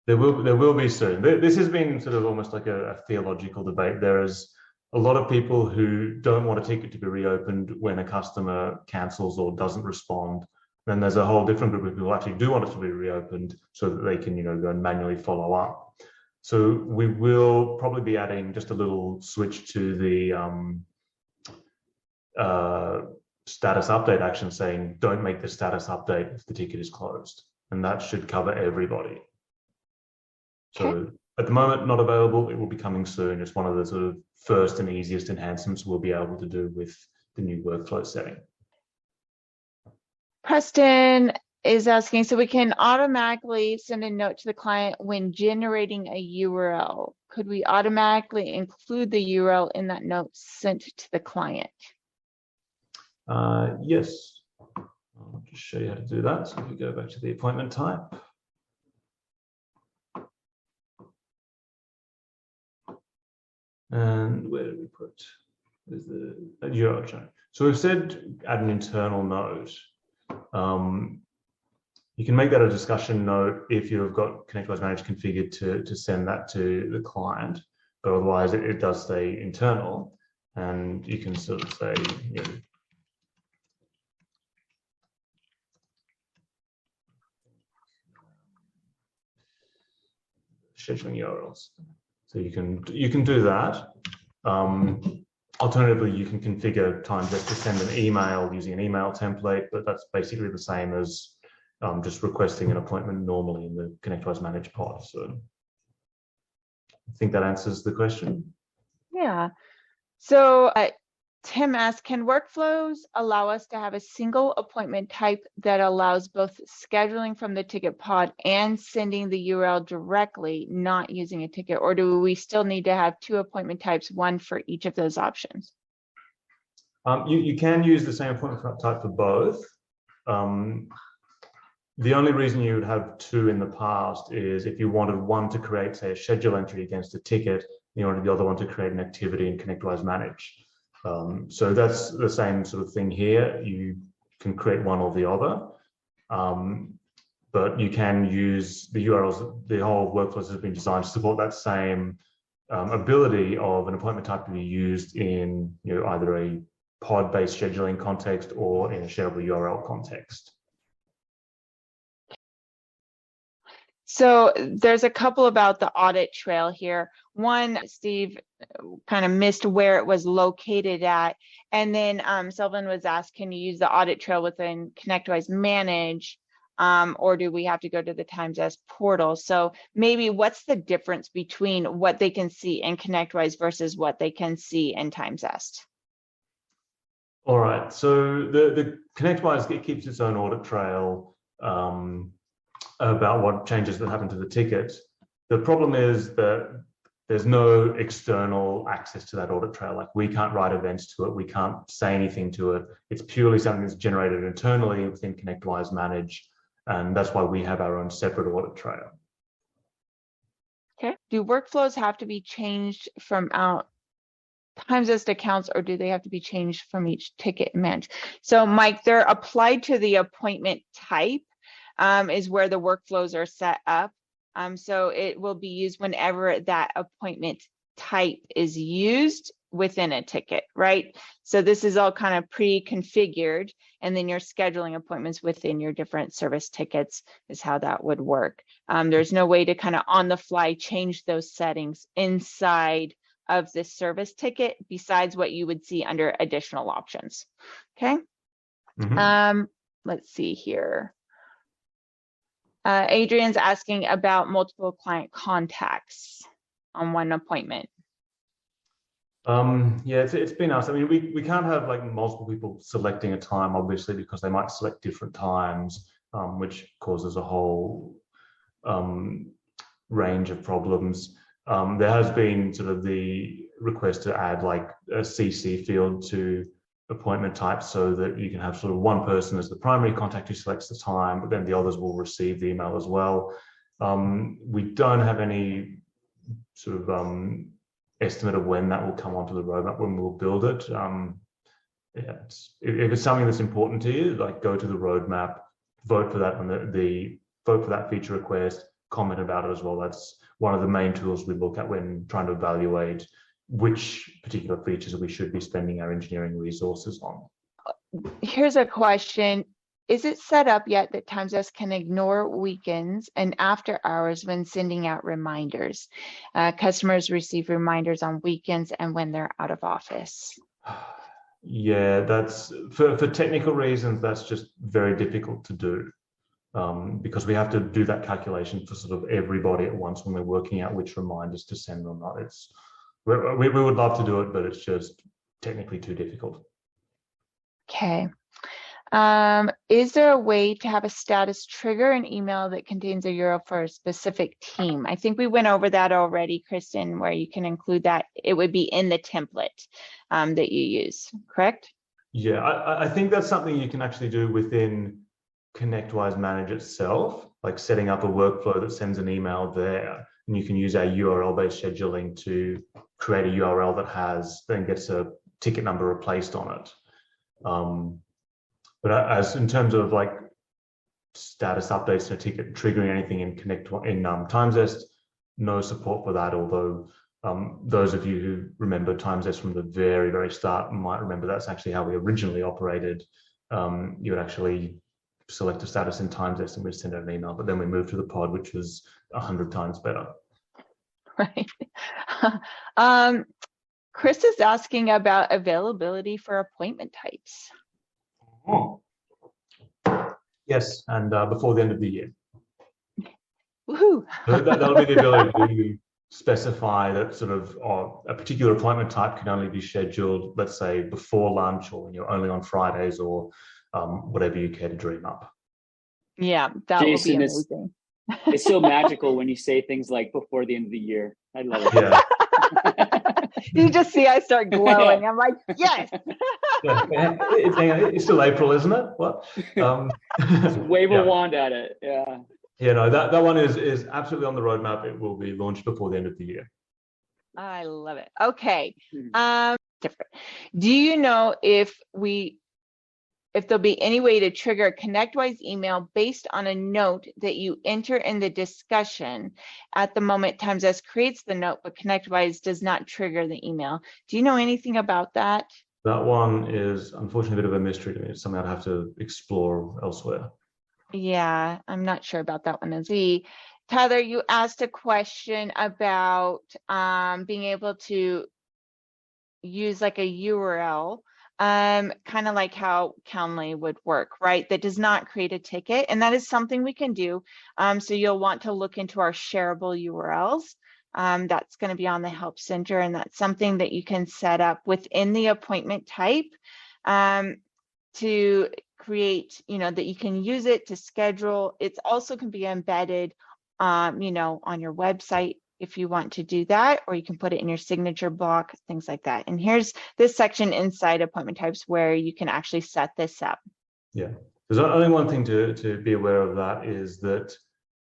There will be soon. This has been sort of almost like a theological debate. There is a lot of people who don't want a ticket to be reopened when a customer cancels or doesn't respond. Then there's a whole different group of people who actually do want it to be reopened so that they can, go and manually follow up. So we will probably be adding just a little switch to the status update action saying, don't make the status update if the ticket is closed. And that should cover everybody. So at the moment, not available. It will be coming soon. It's one of the sort of first and easiest enhancements we'll be able to do with the new workflow setting. Preston is asking, so we can automatically send a note to the client when generating a URL. Could we automatically include the URL in that note sent to the client? Yes. I'll just show you how to do that. So if you go back to the appointment type. And where did we put? There's the URL chain. So we've said add an internal note. You can make that a discussion note if you've got Connectwise Manage configured to send that to the client, but otherwise it does stay internal. And you can sort of say, scheduling URLs. So you can do that. Alternatively, you can configure TimeZest to send an email using an email template, but that's basically the same as just requesting an appointment normally in the Connectwise Manage pod. So I think that answers the question. Yeah. So Tim asks, can workflows allow us to have a single appointment type that allows both scheduling from the ticket pod and sending the URL directly, not using a ticket? Or do we still need to have two appointment types, one for each of those options? You can use the same appointment type for both. The only reason you would have two in the past is if you wanted one to create, say, a schedule entry against a ticket, you wanted the other one to create an activity in Connectwise Manage. So that's the same sort of thing here. You can create one or the other, but you can use the URLs. The whole workflow has been designed to support that same ability of an appointment type to be used in either a pod-based scheduling context or in a shareable URL context. So there's a couple about the audit trail here. One, Steve kind of missed where it was located at. And then Sylvan was asked, can you use the audit trail within Connectwise Manage, or do we have to go to the TimeZest portal? So maybe what's the difference between what they can see in Connectwise versus what they can see in TimeZest? All right, so the Connectwise, it keeps its own audit trail about what changes that happen to the ticket. The problem is that there's no external access to that audit trail. Like we can't write events to it. We can't say anything to it. It's purely something that's generated internally within Connectwise Manage. And that's why we have our own separate audit trail. Okay. Do workflows have to be changed from our TimeZest accounts, or do they have to be changed from each ticket managed? So Mike, they're applied to the appointment type. Is where the workflows are set up. So it will be used whenever that appointment type is used within a ticket, right? So this is all kind of pre-configured, and then you're scheduling appointments within your different service tickets is how that would work. There's no way to kind of on the fly change those settings inside of this service ticket besides what you would see under additional options. Okay. Mm-hmm. Let's see here. Adrian's asking about multiple client contacts on one appointment. Yeah, it's been asked. I mean, we can't have like multiple people selecting a time, obviously, because they might select different times, which causes a whole range of problems. There has been sort of the request to add like a CC field to appointment type so that you can have sort of one person as the primary contact who selects the time, but then the others will receive the email as well. We don't have any sort of estimate of when that will come onto the roadmap, when we'll build it. Yeah, if it's something that's important to you, like go to the roadmap, vote for that on the vote for that feature request, comment about it as well. That's one of the main tools we look at when trying to evaluate which particular features we should be spending our engineering resources on. Here's a question. Is it set up yet that TimeZest can ignore weekends and after hours when sending out reminders? Customers receive reminders on weekends and when they're out of office. Yeah, that's for technical reasons, that's just very difficult to do. Because we have to do that calculation for sort of everybody at once when we're working out which reminders to send or not. We would love to do it, but it's just technically too difficult. Okay. Is there a way to have a status trigger an email that contains a URL for a specific team? I think we went over that already, Kristen, where you can include that. It would be in the template that you use, correct? Yeah, I think that's something you can actually do within Connectwise Manage itself, like setting up a workflow that sends an email there, and you can use our URL-based scheduling to create a URL that then gets a ticket number replaced on it. But as in terms of like status updates and a ticket triggering anything in TimeZest, no support for that. Although those of you who remember TimeZest from the very, very start might remember that's actually how we originally operated. You would actually select a status in TimeZest and we'd send out an email, but then we moved to the pod, which was 100 times better. Right. Chris is asking about availability for appointment types. Oh. Yes, and before the end of the year. Woohoo! That'll be the ability to specify that sort of a particular appointment type can only be scheduled, let's say, before lunch, or when you're only on Fridays, or whatever you care to dream up. Yeah, that would be amazing. It's so magical when you say things like before the end of the year. I love it. Yeah. You just see I start glowing. I'm like, yes. Yeah. It's still April, isn't it? What? Wave a wand at it. Yeah. Yeah, no, that one is absolutely on the roadmap. It will be launched before the end of the year. I love it. Okay. Different. Do you know if there'll be any way to trigger a Connectwise email based on a note that you enter in the discussion? At the moment, TimeZest creates the note, but Connectwise does not trigger the email. Do you know anything about that? That one is unfortunately a bit of a mystery to me. It's something I'd have to explore elsewhere. Yeah, I'm not sure about that one as well. Tyler, you asked a question about being able to use like a URL. Kind of like how Calendly would work, right? That does not create a ticket, and that is something we can do. So you'll want to look into our shareable URLs. That's going to be on the Help Center, and that's something that you can set up within the appointment type to create, that you can use it to schedule. It also can be embedded, on your website if you want to do that, or you can put it in your signature block, things like that. And here's this section inside appointment types where you can actually set this up. Yeah, there's only one thing to be aware of that is that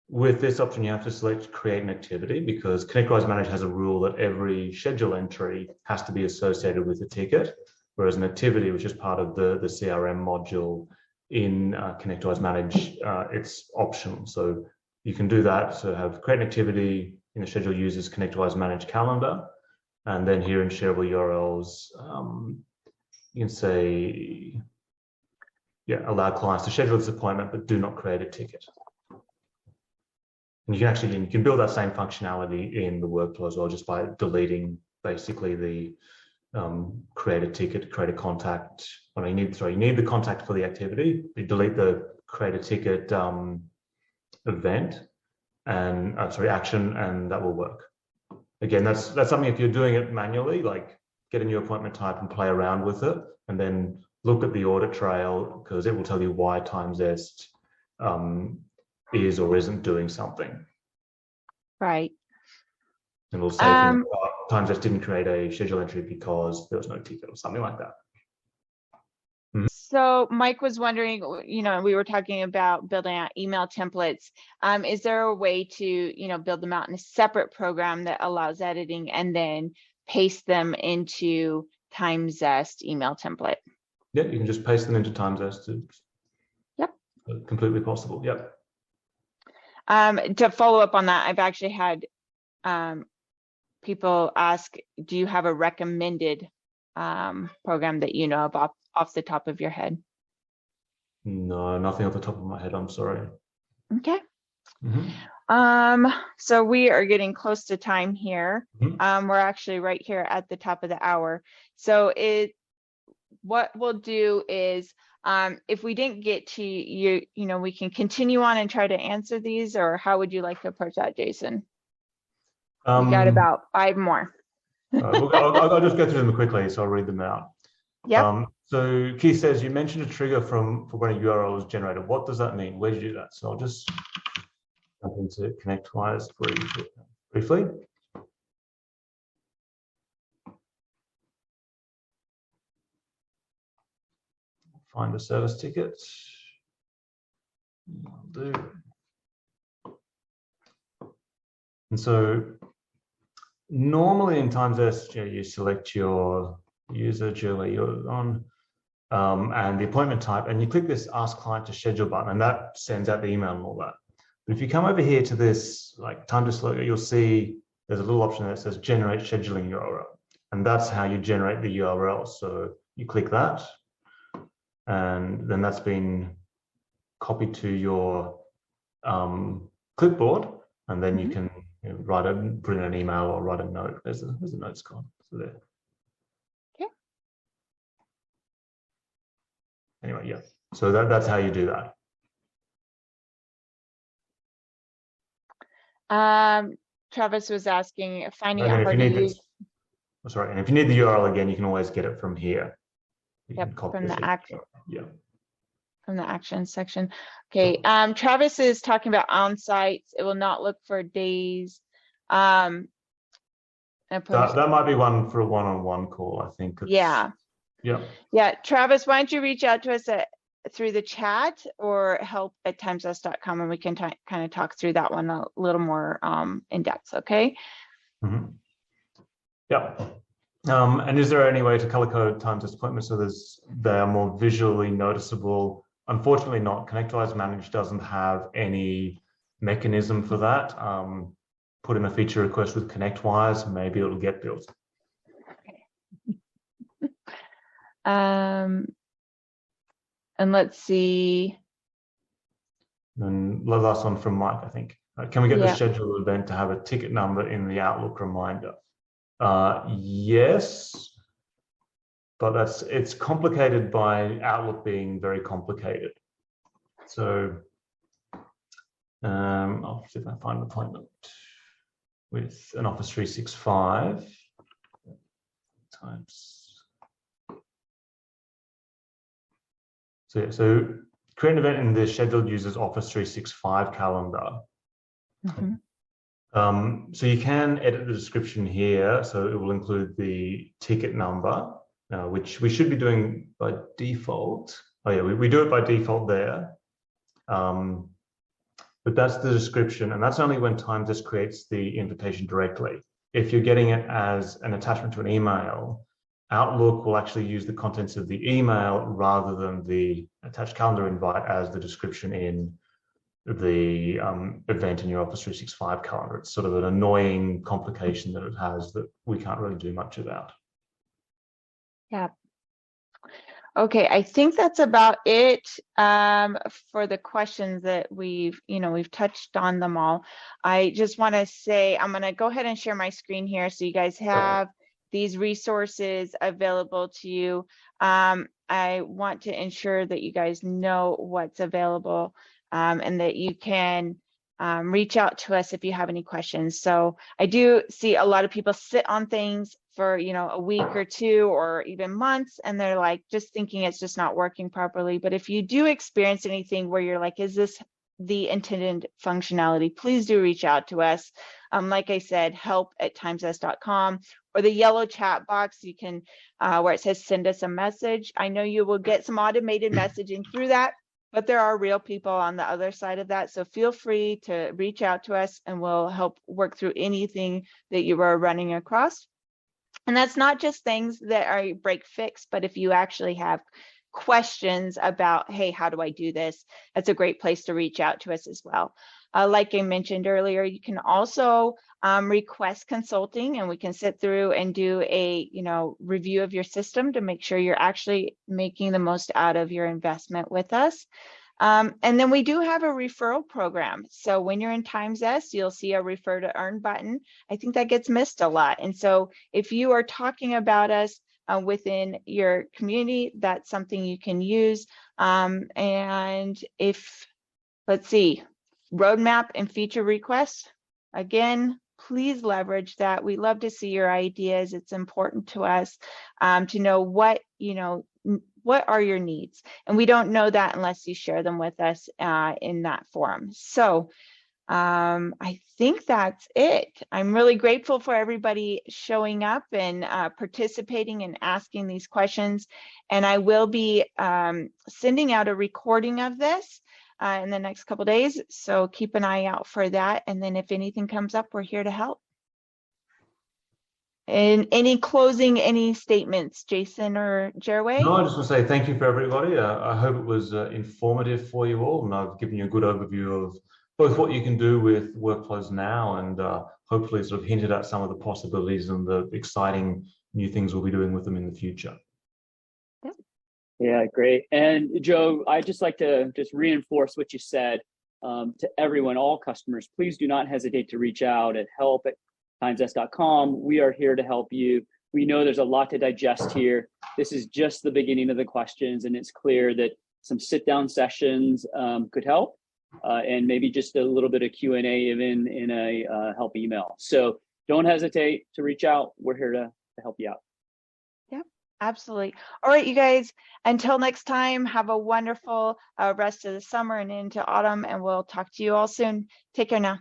with this option, you have to select create an activity, because Connectwise Manage has a rule that every schedule entry has to be associated with a ticket, whereas an activity, which is part of the CRM module in Connectwise Manage, it's optional. So you can do that. So have create an activity in the schedule uses Connectwise Manage calendar. And then here in Shareable Urls, you can say, allow clients to schedule this appointment, but do not create a ticket. And you can build that same functionality in the workflow as well, just by deleting basically the create a ticket, create a contact. You need the contact for the activity. You delete the create a ticket event and action, and that will work. Again, that's something if you're doing it manually, like get a new appointment type and play around with it, and then look at the audit trail because it will tell you why TimeZest is or isn't doing something. Right. And we'll say TimeZest didn't create a schedule entry because there was no ticket or something like that. So Mike was wondering, we were talking about building out email templates. Is there a way to, build them out in a separate program that allows editing and then paste them into TimeZest email template? Yeah, you can just paste them into TimeZest. Yep. Completely possible. Yep. To follow up on that, I've actually had people ask, do you have a recommended program that you know of off the top of your head? No, nothing off the top of my head. I'm sorry. Okay. So we are getting close to time here. We're actually right here at the top of the hour. So what we'll do is, if we didn't get to you, we can continue on and try to answer these, or how would you like to approach that, Jason? We got about 5 more. I'll just go through them quickly, so I'll read them out. Yep. So Keith says, you mentioned a trigger for when a URL is generated. What does that mean? Where do you do that? So I'll just jump into Connectwise briefly. Find a service ticket. I'll do. And so normally in TimeZest, you select your user journey you're on and the appointment type, and you click this Ask Client to Schedule button, and that sends out the email and all that. But if you come over here to this TimeZest logo, you'll see there's a little option that says Generate Scheduling URL, and that's how you generate the URL. So you click that, and then that's been copied to your clipboard, and then you can put in an email or write a note. There's a notes gone. So there. Okay. Anyway, yeah. So that's how you do that. Travis was asking, finding And out how to use. Sorry, and if you need the URL again, you can always get it from here. Yep, from the action. Yeah. From the action section. Okay. Travis is talking about on-sites. It will not look for days. That might be one for a one-on-one call, I think. Yeah. Yeah. Yeah. Travis, why don't you reach out to us through the chat or help@timezest.com, and we can kind of talk through that one a little more in depth. Okay. Yeah. And is there any way to color code TimeZest appointments so they are more visually noticeable? Unfortunately not. Connectwise Manage doesn't have any mechanism for that. Put in a feature request with Connectwise, maybe it'll get built. Okay. And let's see. And the last one from Mike, I think. Can we get the scheduled event to have a ticket number in the Outlook reminder? Yes, but it's complicated by Outlook being very complicated. So I'll see if I find an appointment with an Office 365 times. So create an event in the scheduled users Office 365 calendar. So you can edit the description here, so it will include the ticket number, which we should be doing by default. Oh yeah, we do it by default there. But that's the description, and that's only when TimeZest creates the invitation directly. If you're getting it as an attachment to an email, Outlook will actually use the contents of the email rather than the attached calendar invite as the description in the event in your Office 365 calendar. It's sort of an annoying complication that it has that we can't really do much about. Yeah. Okay, I think that's about it for the questions that we've touched on them all. I just want to say I'm going to go ahead and share my screen here so you guys have these resources available to you. I want to ensure that you guys know what's available and that you can reach out to us if you have any questions. So I do see a lot of people sit on things for, a week or two or even months, and they're like just thinking it's just not working properly. But if you do experience anything where you're like, is this the intended functionality, please do reach out to us. Like I said, help@timezest.com, or the yellow chat box. You can, where it says send us a message. I know you will get some automated messaging through that, but there are real people on the other side of that. So feel free to reach out to us and we'll help work through anything that you are running across. And that's not just things that are break fix, but if you actually have questions about, hey, how do I do this? That's a great place to reach out to us as well. Like I mentioned earlier, you can also request consulting, and we can sit through and do a review of your system to make sure you're actually making the most out of your investment with us. And then we do have a referral program. So when you're in TimeZest, you'll see a refer to earn button. I think that gets missed a lot. And so if you are talking about us within your community, that's something you can use. And if, let's see, roadmap and feature requests, again, please leverage that. We love to see your ideas. It's important to us to know what are your needs, and we don't know that unless you share them with us in that forum. So I think that's it. I'm really grateful for everybody showing up and participating and asking these questions, and I will be sending out a recording of this in the next couple days, so keep an eye out for that. And then if anything comes up, we're here to help. And any statements, Jason or Jerway? No, I just want to say thank you for everybody. I hope it was informative for you all, and I've given you a good overview of both what you can do with workflows now and hopefully sort of hinted at some of the possibilities and the exciting new things we'll be doing with them in the future. Yeah, great. And Joe, I'd just like to reinforce what you said to everyone, all customers. Please do not hesitate to reach out at help@timezest.com. We are here to help you. We know there's a lot to digest here. This is just the beginning of the questions, and it's clear that some sit-down sessions could help, and maybe just a little bit of Q&A even in a help email. So don't hesitate to reach out. We're here to help you out. Absolutely. All right, you guys, until next time, have a wonderful rest of the summer and into autumn, and we'll talk to you all soon. Take care now.